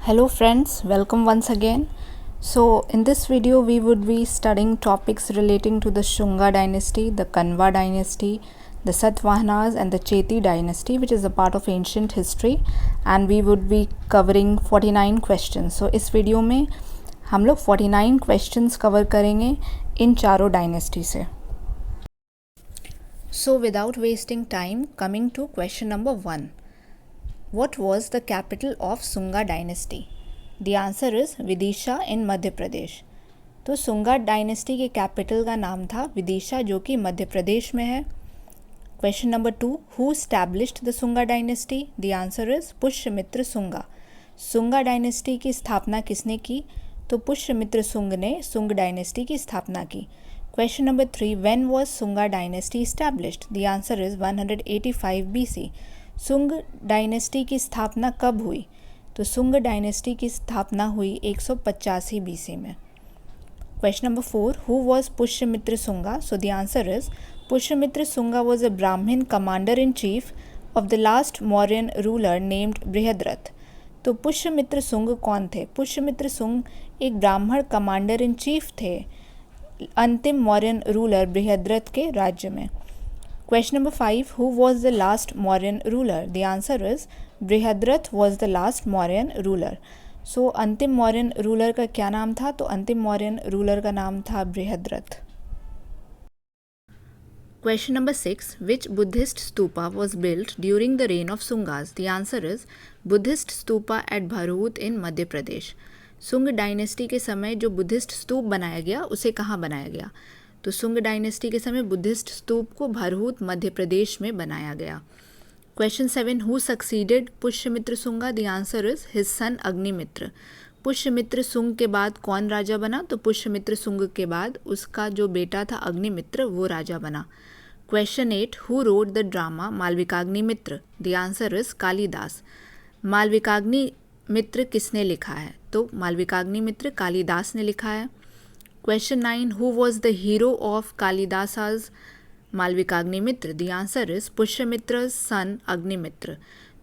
Hello friends, welcome once again. So in this video we would be studying topics relating to the Shunga dynasty, the Kanva dynasty, the Satavahanas and the Cheti dynasty, which is a part of ancient history, and we would be covering 49 questions. So इस video में हम लोग 49 questions cover करेंगे इन चारों dynasty से. So without wasting time, coming to question number 1. What was the capital of Sunga dynasty? The answer is Vidisha in Madhya Pradesh. तो Sunga dynasty के capital का नाम था विदिशा, जो कि मध्य प्रदेश में है. Question number 2. Who established the Sunga dynasty? The answer is Pushyamitra Sunga. Sunga dynasty की स्थापना किसने की? तो पुष्यमित्र सुंग ने सुंग डायनेस्टी की स्थापना की. Question number 3. When was Sunga dynasty established? The answer is 185 BC. सुंग डायनेस्टी की स्थापना कब हुई? तो सुंग डायनेस्टी की स्थापना हुई 185 BC में. Question number 4. Who was Pushyamitra Sunga? So the answer is Pushyamitra Sunga was a Brahmin commander in chief of the last Mauryan ruler named Brihadratha. तो पुष्यमित्र सुंग कौन थे? पुष्यमित्र सुंग एक ब्राह्मण कमांडर इन चीफ थे अंतिम मौर्यन रूलर बृहद्रथ के राज्य में. Question number 5. Who was the last Mauryan ruler? The answer is Brihadrath was the last Mauryan ruler. So अंतिम मौर्यन रूलर का क्या नाम था? तो अंतिम मौर्यन रूलर का नाम था Brihadratha. Question number 6. Which Buddhist stupa was built during the reign of Sungas? The answer is Buddhist stupa at Bharhut in Madhya Pradesh. सुंग डायनेस्टी के समय जो बुद्धिस्ट स्तूप बनाया गया उसे कहाँ बनाया गया? तो सुंग डायनेस्टी के समय बुद्धिस्ट स्तूप को भरहूत मध्य प्रदेश में बनाया गया. Question 7. Who succeeded Pushyamitra Sunga? The answer is his son Agnimitra. Pushyamitra सुंग के बाद कौन राजा बना? तो पुष्यमित्र सुंग के बाद उसका जो बेटा था अग्निमित्र वो राजा बना. Question 8. Who wrote the drama Malavikagnimitra? The answer is Kalidas. Malavikagnimitra किसने लिखा है? तो मालविकाग्निमित्र कालिदास ने लिखा है. Question 9. Who was the hero of Kalidasa's Malvikagnimitra? The answer is Pushyamitra's son Agnimitra.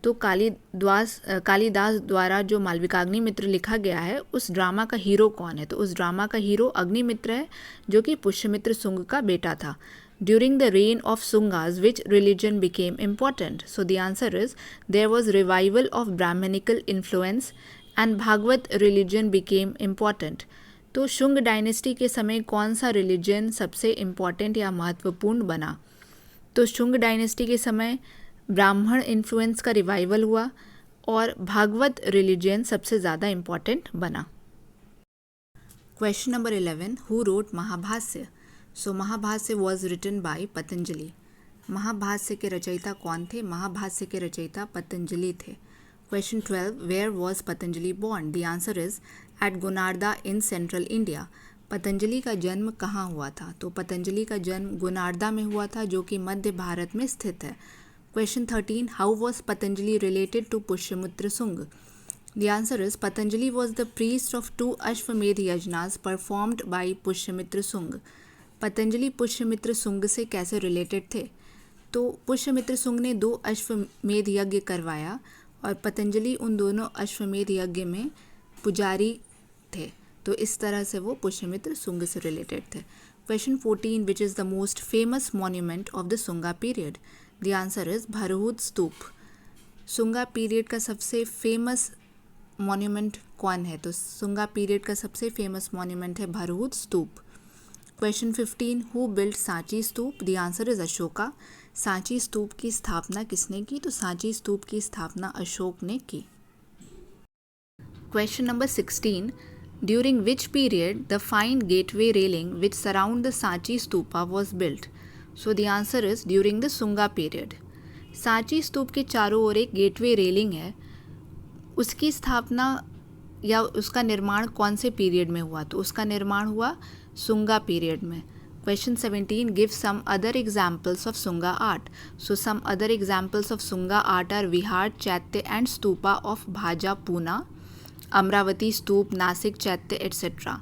तो कालिदास द्वारा जो मालविकाग्निमित्र लिखा गया है उस ड्रामा का हीरो कौन है? तो उस ड्रामा का हीरो अग्निमित्र है, जो कि पुष्यमित्र सुंग का बेटा था. During the reign of Sungas, which religion became important? So the answer is there was revival of Brahmanical influence and Bhagavad religion became important. तो शुंग डायनेस्टी के समय कौन सा रिलीजन सबसे इम्पॉर्टेंट या महत्वपूर्ण बना? तो शुंग डायनेस्टी के समय ब्राह्मण इन्फ्लुएंस का रिवाइवल हुआ और भागवत रिलीजन सबसे ज़्यादा इम्पॉर्टेंट बना. Question number 11. Who wrote Mahabhashya? So Mahabhashya was written by Patanjali. Mahabhashya के रचयिता कौन थे? महाभाष्य के रचयिता पतंजलि थे. Question 12. Where was Patanjali born? The answer is at Gonarda in Central India. Patanjali का जन्म कहाँ हुआ था? तो पतंजलि का जन्म गोनार्दा में हुआ था, जो कि मध्य भारत में स्थित है. Question 13. How was Patanjali related to Pushyamitra Sung? The answer is Patanjali was the priest of 2 Ashwamedh yajnas performed by Pushyamitra Sung. Patanjali Pushyamitra सुंग से कैसे रिलेटेड थे? तो पुष्यमित्र सुंग ने 2 अश्वमेध यज्ञ करवाया और पतंजलि उन दोनों अश्वमेध यज्ञ में पुजारी थे, तो इस तरह से वो पुष्यमित्र सुंग से रिलेटेड थे. Question 14. Which is the most famous monument of the Sunga period? The answer is Bharhut stupa. Sunga period का सबसे फेमस मॉन्यूमेंट कौन है? तो सुंगा पीरियड का सबसे फेमस मॉन्यूमेंट है Bharhut stupa. Question 15. Who built Sanchi stupa? The answer is Ashoka. Sanchi stupa की स्थापना किसने की? तो सांची स्तूप की स्थापना अशोक ने की. Question number 16. During which period the fine gateway railing which surround the Sanchi stupa was built? So the answer is during the Sunga period. Sanchi stupa के चारों ओर एक गेटवे रेलिंग है, उसकी स्थापना या उसका निर्माण कौन से पीरियड में हुआ? तो उसका निर्माण हुआ सुंगा पीरियड में. Question 17. Give some other examples of Sunga art. So some other examples of Sunga art are Vihar, Chaitya and Stupa of Bhaja, Pune, Amaravati stupa, Nashik, chaitya etc.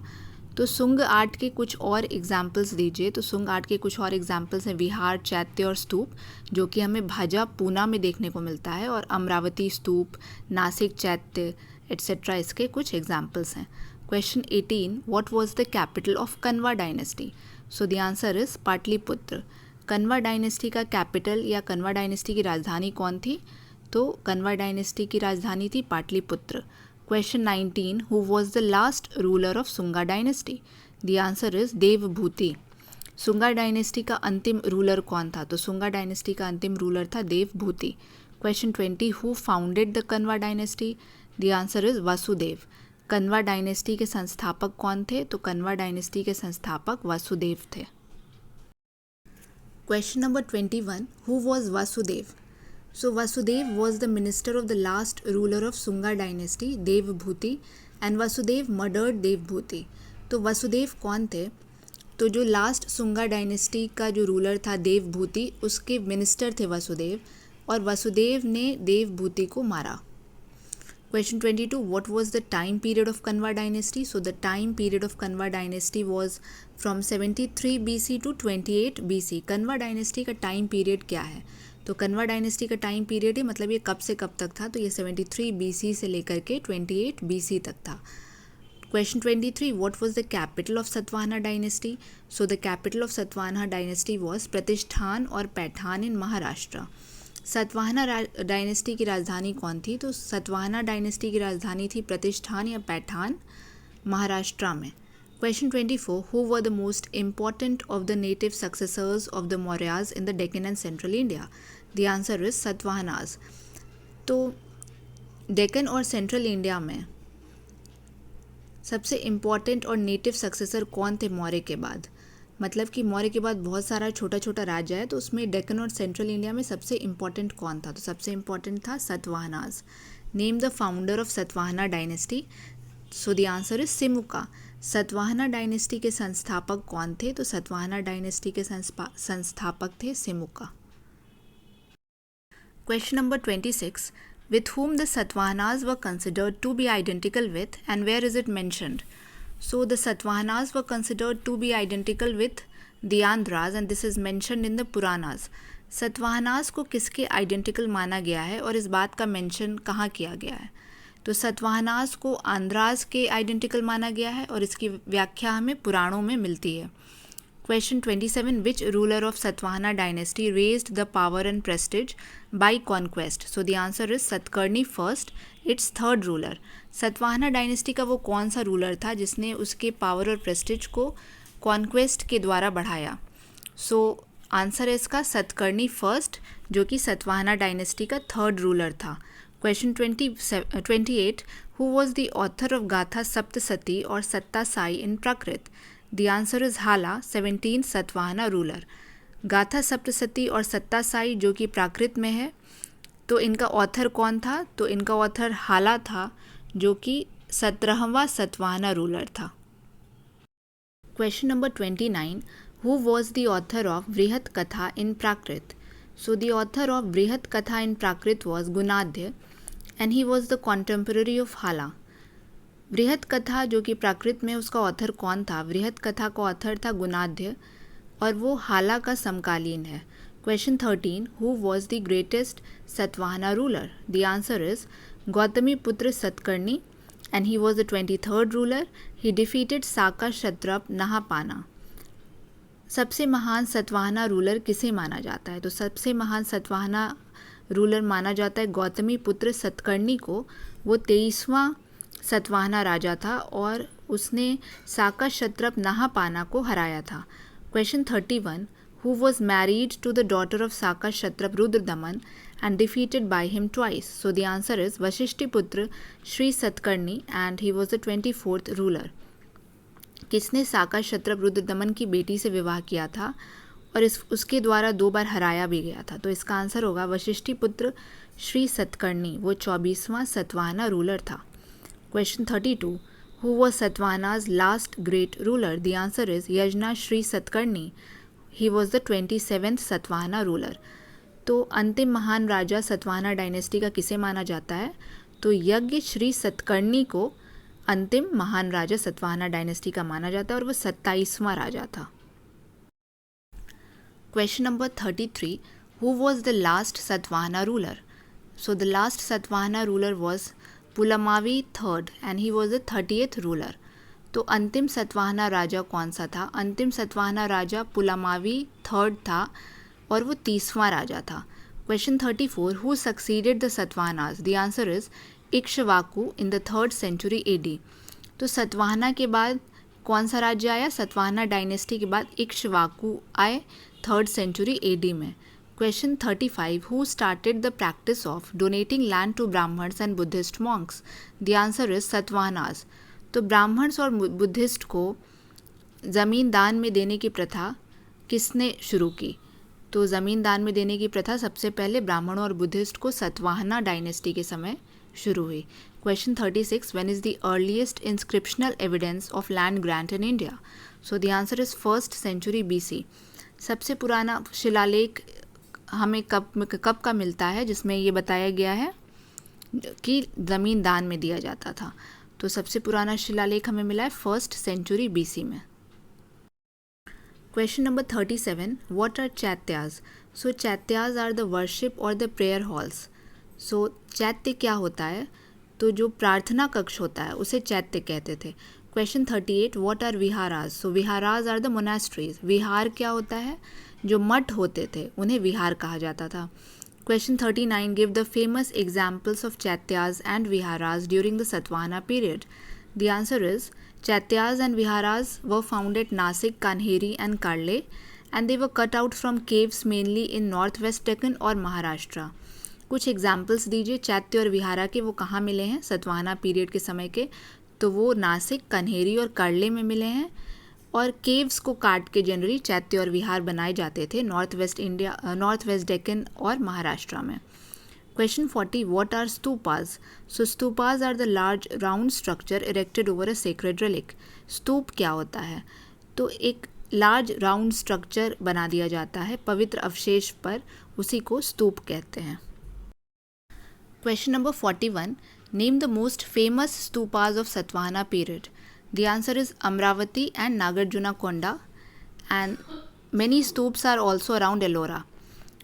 तो सुंग आर्ट के कुछ और एग्जाम्पल्स दीजिए. तो सुंग आर्ट के कुछ और एग्जाम्पल्स हैं विहार, चैत्य और स्तूप, जो कि हमें भाजा पूना में देखने को मिलता है, और अमरावती स्तूप, नासिक चैत्य एट्सेट्रा इसके कुछ एग्जाम्पल्स हैं. Question 18, what was the capital of Kanva dynasty? So the answer is Pataliputra. Kanva dynasty का कैपिटल या कन्वा डायनेस्टी की राजधानी कौन थी? तो कन्वा डायनेस्टी की राजधानी थी Pataliputra. Question 19, who was the last ruler of Sunga dynasty? The answer is Devabhuti. Sunga dynasty का अंतिम रूलर कौन था? तो सुंगा डायनेस्टी का अंतिम रूलर था Devabhuti. Question 20, who founded the Kanva dynasty? The answer is Vasudev. Kanva dynasty के संस्थापक कौन थे? तो कन्वा डायनेस्टी के संस्थापक वासुदेव थे. Question number 21, who was Vasudev? So Vasudev was the minister of the last ruler of Sunga dynasty Devabhuti and Vasudev murdered Devabhuti. तो वासुदेव कौन थे? तो जो लास्ट सुंगा डायनेस्टी का जो रूलर था देवभूति, उसके मिनिस्टर थे वासुदेव, और वासुदेव ने देवभूति को मारा. Question 22, what was the time period of Kanva dynasty? So the time period of Kanva dynasty was from 73 BC to 28 BC. Kanva dynasty का time period क्या है? तो Kanva dynasty का time period है, मतलब ये कब से कब तक था? तो ये 73 BC से लेकर के 28 BC तक था. Question 23, what was the capital of Satvahana dynasty? So the capital of Satvahana dynasty was Pratishthan और Paithan in Maharashtra. Satavahana dynasty की राजधानी कौन थी? तो सतवाहना डायनेस्टी की राजधानी थी प्रतिष्ठान या पैठान, महाराष्ट्र में. Question 24, who were the most important of the native successors of the Mauryas in the Deccan and central India? The answer is Satavahanas. तो डेक्कन और सेंट्रल इंडिया में सबसे इम्पॉर्टेंट और नेटिव सक्सेसर कौन थे मौर्य के बाद? मतलब कि मौर्य के बाद बहुत सारा छोटा छोटा राज्य है, तो उसमें डेक्कन और सेंट्रल इंडिया में सबसे इम्पॉर्टेंट कौन था? तो सबसे इम्पॉर्टेंट था Satavahanas. Name the founder of Satavahana dynasty. So the answer is Simuka. Satavahana dynasty के संस्थापक कौन थे? तो सतवाहना डायनेस्टी के संस्थापक थे Simuka. Question number 26, with whom the Satvahanas were considered to be identical with and where is it mentioned? So the Satvahanas were considered to be identical with the Andhras and this is mentioned in the Puranas. Satavahanas को किसके identical माना गया है और इस बात का mention कहाँ किया गया है? तो सतवाहनास को आंध्रास के आइडेंटिकल माना गया है और इसकी व्याख्या हमें पुराणों में मिलती है. Question 27, which ruler of Satvahana dynasty raised the power and prestige by conquest? So the answer is Satkarni first, its third ruler. Satavahana dynasty का वो कौन सा रूलर था जिसने उसके पावर और प्रेस्टिज को कॉन्क्वेस्ट के द्वारा बढ़ाया? सो आंसर है इसका सतकर्णी फर्स्ट, जो कि सतवाहना डायनेस्टी का थर्ड रूलर था. Question 28, who was the author of गाथा सप्तसती और सत्ता साई इन प्राकृत? द आंसर इज हाला, 17 सतवाहना रूलर. गाथा सप्तसती और सत्ता साई जो कि प्राकृत में है, तो इनका ऑथर कौन था? तो इनका ऑथर हाला था, जो कि 17वां सतवाहना रूलर था. Question number 29, who was the author of Brihat Katha in Prakrit? So the author of Brihat Katha in Prakrit was Gunadhya and he was the contemporary of Hala. Brihat कथा जो कि प्राकृत में, उसका ऑथर कौन था? बृहत कथा का ऑथर था गुणाध्य और वो हाला का समकालीन है. Question 13, who was the greatest Satavahana ruler? The answer is Gautamiputra Satakarni and he was the 23rd ruler. He defeated Saka Kshatrapa Nahapana. सबसे महान सतवाहना रूलर किसे माना जाता है? तो सबसे महान सतवाहना रूलर माना जाता है गौतमी पुत्र सतकर्णी को. वो 23वां सतवाहना राजा था और उसने साका क्षत्रप नहापाना को हराया था. Question 31, who was married to the daughter of Saka Kshatrapa Rudradaman and defeated by him twice? So the answer is Vashishthiputra Shri Satakarni and he was the 24th ruler. किसने साका क्षत्रप रुद्रदमन की बेटी से विवाह किया था और उसके द्वारा 2 बार हराया भी गया था? तो इसका आंसर होगा वशिष्ठिपुत्र श्री सतकर्णी. वो 24वां सतवाहना रूलर था. Question 32, who was Satavahanas last great ruler? The answer is Yajna Shri Satakarni. He was the 27th Satavahana ruler. तो अंतिम महान राजा सतवाहना डायनेस्टी का किसे माना जाता है? तो यज्ञ श्री सतकर्णी को अंतिम महान राजा सतवाहना डायनेस्टी का माना जाता है और वह 27वां राजा था. Question number 33, who was the last Satavahana ruler? So the last Satavahana ruler was Pulumavi third and he was the 30th ruler. तो अंतिम सतवाहना राजा कौन सा था? अंतिम सतवाहना राजा पुलमावी थर्ड था और वो 30वां राजा था। Question 34, who succeeded the Satavahanas? The answer is Ikshvaku in the 3rd century AD। तो सतवाहना के बाद कौन सा राज्य आया? सतवाहना डायनेस्टी के बाद इक्ष्वाकु आए 3rd century AD में। Question 35, who started the practice of donating land to Brahmins and Buddhist monks? The answer is Satavahanas. तो ब्राह्मण्स और बुद्धिस्ट को ज़मीन दान में देने की प्रथा किसने शुरू की? तो ज़मीन दान में देने की प्रथा सबसे पहले ब्राह्मणों और बुद्धिस्ट को सतवाहना डायनेस्टी के समय शुरू हुई। Question 36, when is the earliest inscriptional evidence of land grant in India? So the answer is 1st century BC। सबसे पुराना शिलालेख हमें कब का मिलता है जिसमें ये बताया गया है कि ज़मीन दान में दिया जाता था? तो सबसे पुराना शिलालेख हमें मिला है 1st century BC में। Question number 37, what are चैत्यास? So चैत्यास are the worship or the prayer halls. So चैत्य क्या होता है? तो जो प्रार्थना कक्ष होता है उसे चैत्य कहते थे। Question 38, what are विहारास? So विहारास are the monasteries. विहार क्या होता है? जो मठ होते थे उन्हें विहार कहा जाता था। Question 39, give the famous examples of चैत्यास and विहारास during the Satvahana period. The answer is Chaityas and Viharas were found at Nasik, Kanheri and Karle, and they were cut out from caves mainly in northwest Deccan और महाराष्ट्र। कुछ examples दीजिए चैत्य और विहारा के, वो कहाँ मिले हैं सतवाहना पीरियड के समय के? तो वो नासिक, कन्हेरी और करले में मिले हैं। और केव्स को काट के जनरली चैत्य और विहार बनाए जाते थे नॉर्थ वेस्ट डेक्कन और महाराष्ट्र में। Question 40, what are stupas? So stupas are the large round structure erected over a sacred relic. स्तूप क्या होता है? तो एक लार्ज राउंड स्ट्रक्चर बना दिया जाता है पवित्र अवशेष पर, उसी को स्तूप कहते हैं। Question number 41, name the most famous stupas of Satvahana period. The answer is Amravati and Nagarjunakonda, and many stups are also around Ellora.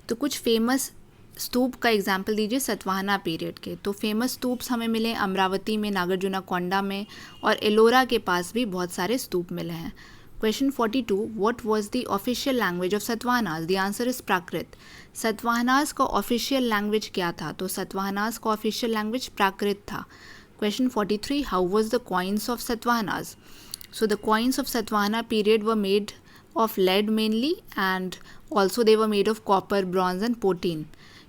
तो कुछ फेमस स्तूप का एग्जाम्पल दीजिए सतवाहना पीरियड के। तो फेमस स्तूप्स हमें मिले अमरावती में, नागार्जुनकोंडा में और एलोरा के पास भी बहुत सारे स्तूप मिले हैं। Question 42, what was the official language of Satavahanas? The answer is Prakrit. Satavahanas का ऑफिशियल लैंग्वेज क्या था? तो सतवाहनास का ऑफिशियल लैंग्वेज प्राकृत था। Question 43, how was the coins of Satavahanas? So the coins of Satavahana period were made of lead mainly and also they were made of copper, bronze and potin.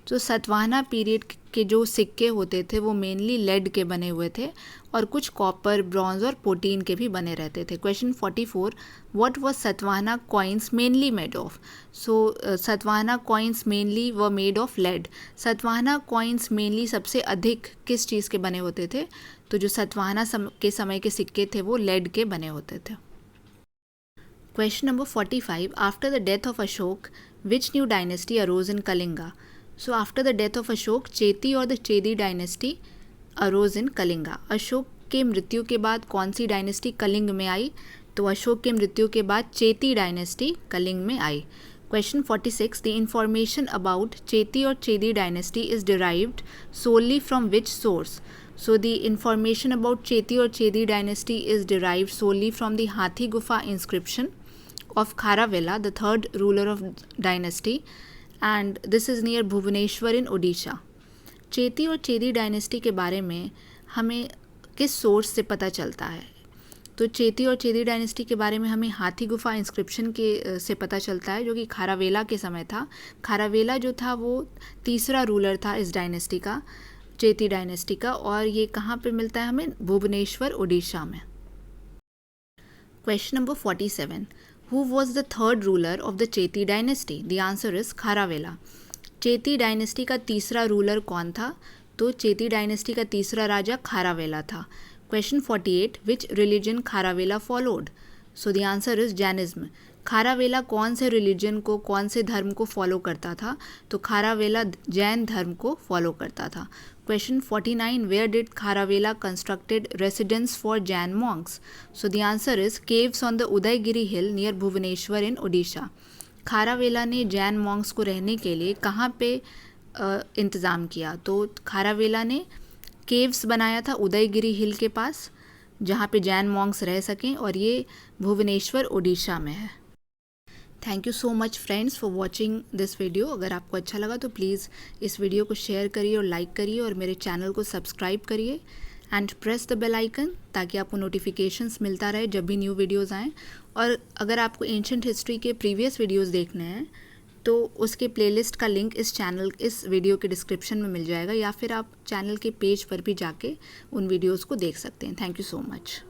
तो Satavahana period के जो सिक्के होते थे वो मेनली लेड के बने हुए थे और कुछ कॉपर, ब्रॉन्ज और पोटीन के भी बने रहते थे। Question 44, what was Satavahana coins mainly made of? So Satavahana coins mainly were made of lead. Satavahana coins mainly सबसे अधिक किस चीज़ के बने होते थे? तो जो सतवाहना के समय के सिक्के थे वो लेड के बने होते थे। Question number 45, after the death of Ashok which new dynasty arose in Kalinga? So after the death of Ashok, Cheti और the Chedi dynasty arose in Kalinga. Ashok के मृत्यु के बाद कौन सी डायनेस्टी कलिंग में आई? तो अशोक के मृत्यु के बाद चेती डायनेस्टी कलिंग में आई। Question 46, the information about Cheti और Chedi dynasty is derived solely from which source? So the information about Cheti और Chedi dynasty is derived solely from the Hathi Gufa inscription of Kharavela, the 3rd ruler of dynasty, and this is near Bhubaneswar in Odisha. Cheti और Chedi dynasty के बारे में हमें किस source से पता चलता है? तो चेती और चेदी डायनेस्टी के बारे में हमें हाथी गुफा इंस्क्रिप्शन के से पता चलता है जो कि खारावेला के समय था। खारावेला जो था वो 3रा रूलर था इस डायनेस्टी का, चेती डायनेस्टी का, और ये कहाँ पे मिलता है हमें? भुवनेश्वर ओडिशा में। Question number 47, Who was the 3rd ruler of the Cheti dynasty? The answer is Kharavela. Cheti dynasty का 3रा रूलर कौन था? तो चेती डायनेस्टी का 3रा राजा खारावेला था। Question 48, which religion Kharavela followed? So the answer is Jainism. Kharavela कौन से रिलीजन को, कौन से धर्म को फॉलो करता था? तो खारावेला जैन धर्म को फॉलो करता था। Question 49, where did Kharavela constructed residence for Jain monks? So the answer is caves on the Udayagiri hill near Bhubaneswar in Odisha. Kharavela ने जैन मॉन्क्स को रहने के लिए कहाँ पे इंतज़ाम किया? तो खारावेला ने केव्स बनाया था उदयगिरी हिल के पास, जहाँ पे जैन मॉन्क्स रह सकें, और ये भुवनेश्वर उड़ीसा में है। Thank you so much friends for watching this video. अगर आपको अच्छा लगा तो प्लीज़ इस वीडियो को शेयर करिए और लाइक करिए, और मेरे चैनल को सब्सक्राइब करिए and press the bell icon, ताकि आपको नोटिफिकेशंस मिलता रहे जब भी न्यू वीडियोज़ आएँ। और अगर आपको एंशंट हिस्ट्री के प्रीवियस वीडियोज़ देखने हैं तो उसके प्लेलिस्ट का लिंक इस वीडियो के डिस्क्रिप्शन में मिल जाएगा, या फिर आप चैनल के पेज पर भी जाके उन वीडियोज़ को देख सकते हैं। Thank you so much.